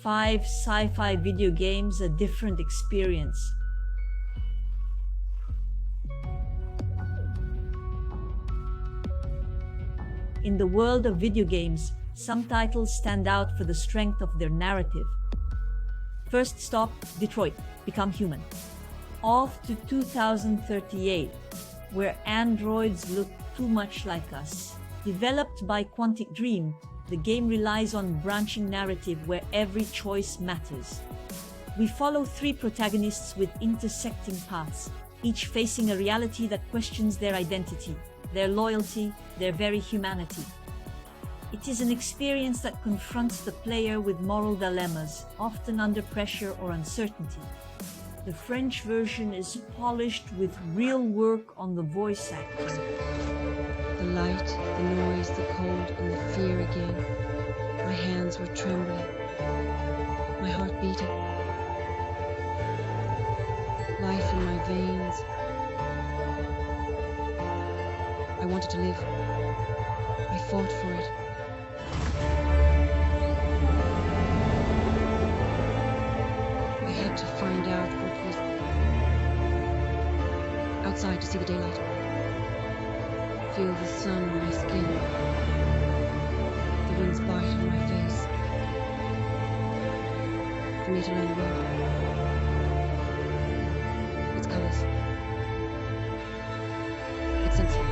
5 sci-fi video games a different experience. In the world of video games, some titles stand out for the strength of their narrative. First stop, Detroit: Become Human. Off to 2038, where androids look too much like us. Developed by Quantic Dream, the game relies on branching narrative where every choice matters. We follow 3 protagonists with intersecting paths, each facing a reality that questions their identity, their loyalty, their very humanity. It is an experience that confronts the player with moral dilemmas, often under pressure or uncertainty. The French version is polished with real work on the voice acting. The light, the noise, the cold, and the fear again. My hands were trembling, my heart beating. Life in my veins. I wanted to live. I fought for it. I had to find out what was outside, to see the daylight. Feel the sun on my skin, the wind's bite on my face, for me to learn the world, its colors, its senses.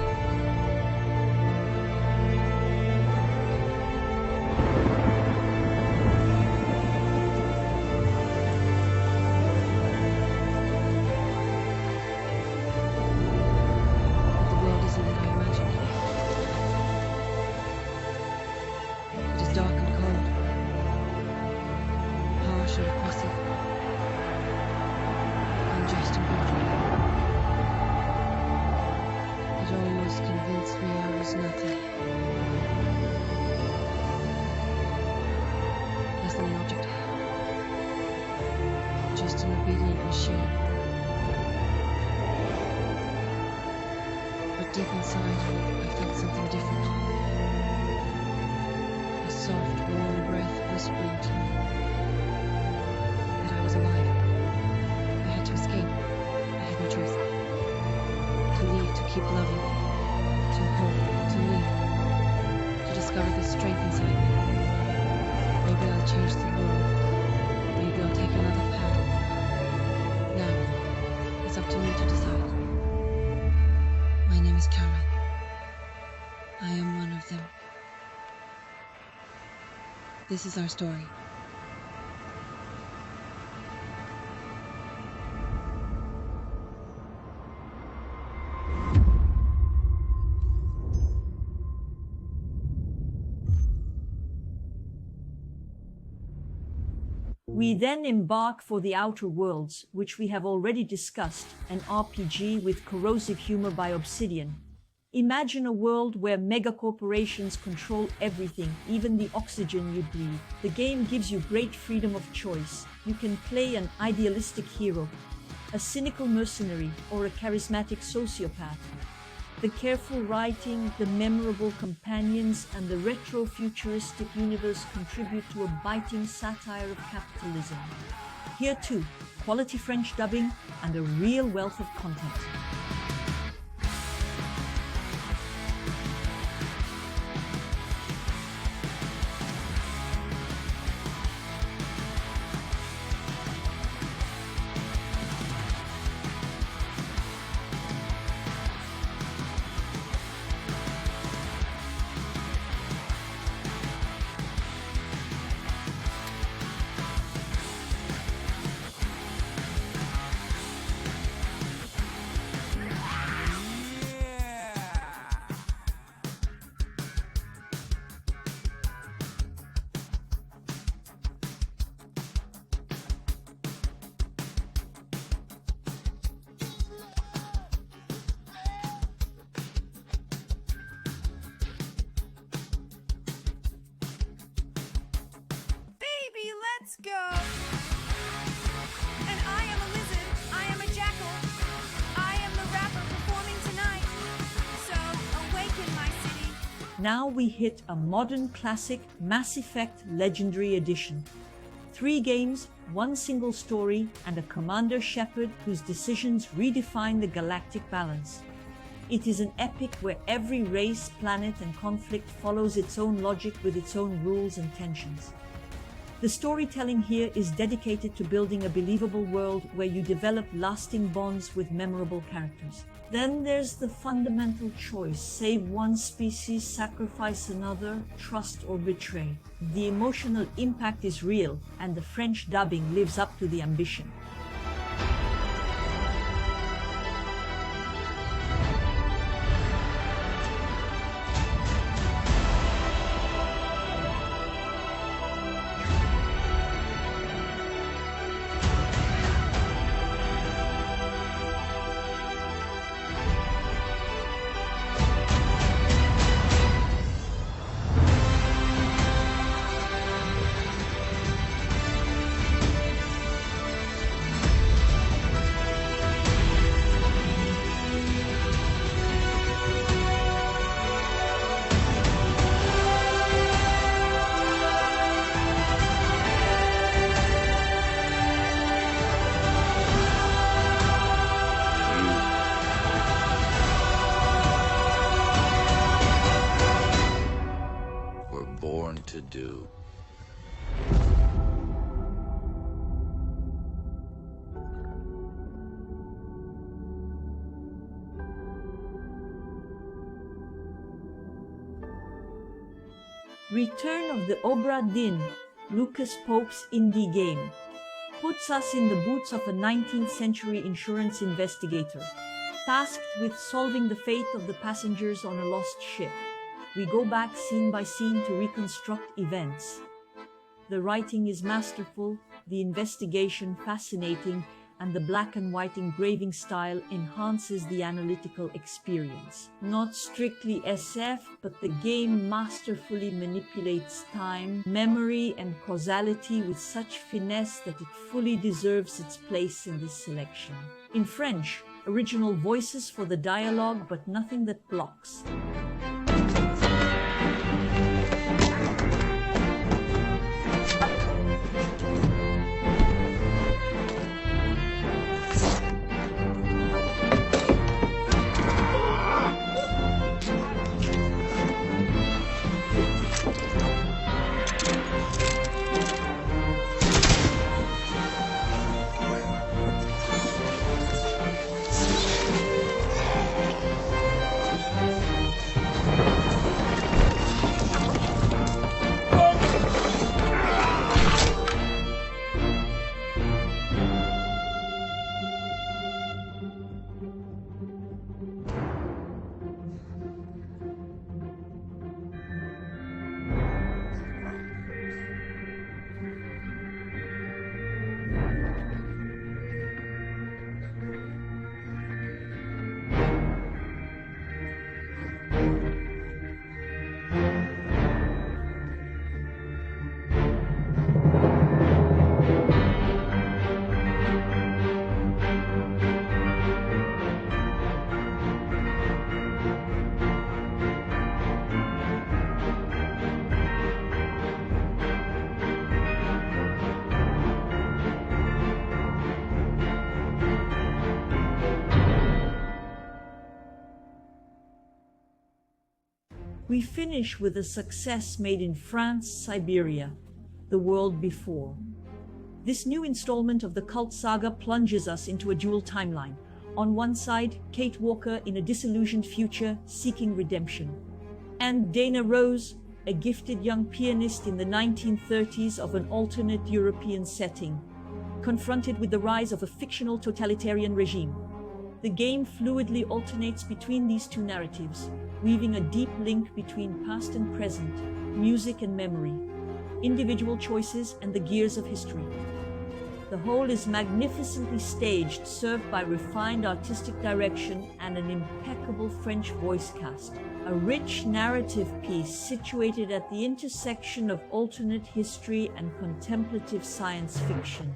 Just an obedient machine. But deep inside, I felt something different. A soft, warm breath whispering to me that I was alive. I had to escape. I had no choice. To leave, to keep loving, to hope, to live, to discover the strength inside me. Maybe I'll change the world. Maybe I'll take another path. Now, it's up to me to decide. My name is Carol. I am one of them. This is our story. We then embark for the Outer Worlds, which we have already discussed, an RPG with corrosive humor by Obsidian. Imagine a world where megacorporations control everything, even the oxygen you breathe. The game gives you great freedom of choice. You can play an idealistic hero, a cynical mercenary, or a charismatic sociopath. The careful writing, the memorable companions, and the retro-futuristic universe contribute to a biting satire of capitalism. Here too, quality French dubbing and a real wealth of content. Let's go! And I am a lizard, I am a jackal, I am the rapper performing tonight, so awaken my city. Now we hit a modern classic, Mass Effect Legendary Edition. 3 games, 1 single story, and a Commander Shepard whose decisions redefine the galactic balance. It is an epic where every race, planet, and conflict follows its own logic with its own rules and tensions. The storytelling here is dedicated to building a believable world where you develop lasting bonds with memorable characters. Then there's the fundamental choice: save one species, sacrifice another, trust or betray. The emotional impact is real, and the French dubbing lives up to the ambition. Born to do. Return of the Obra Dinn, Lucas Pope's indie game, puts us in the boots of a 19th century insurance investigator, tasked with solving the fate of the passengers on a lost ship. We go back scene by scene to reconstruct events. The writing is masterful, the investigation fascinating, and the black and white engraving style enhances the analytical experience. Not strictly SF, but the game masterfully manipulates time, memory, and causality with such finesse that it fully deserves its place in this selection. In French, original voices for the dialogue, but nothing that blocks. We finish with a success made in France, Syberia, the world before. This new installment of the cult saga plunges us into a dual timeline. On one side, Kate Walker in a disillusioned future seeking redemption, and Dana Rose, a gifted young pianist in the 1930s of an alternate European setting, confronted with the rise of a fictional totalitarian regime. The game fluidly alternates between these two narratives, weaving a deep link between past and present, music and memory, individual choices and the gears of history. The whole is magnificently staged, served by refined artistic direction and an impeccable French voice cast. A rich narrative piece situated at the intersection of alternate history and contemplative science fiction.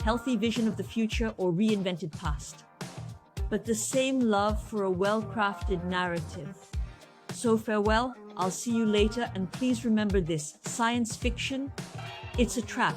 healthy vision of the future or reinvented past, but the same love for a well-crafted narrative. So farewell, I'll see you later, and please remember this: science fiction, it's a trap.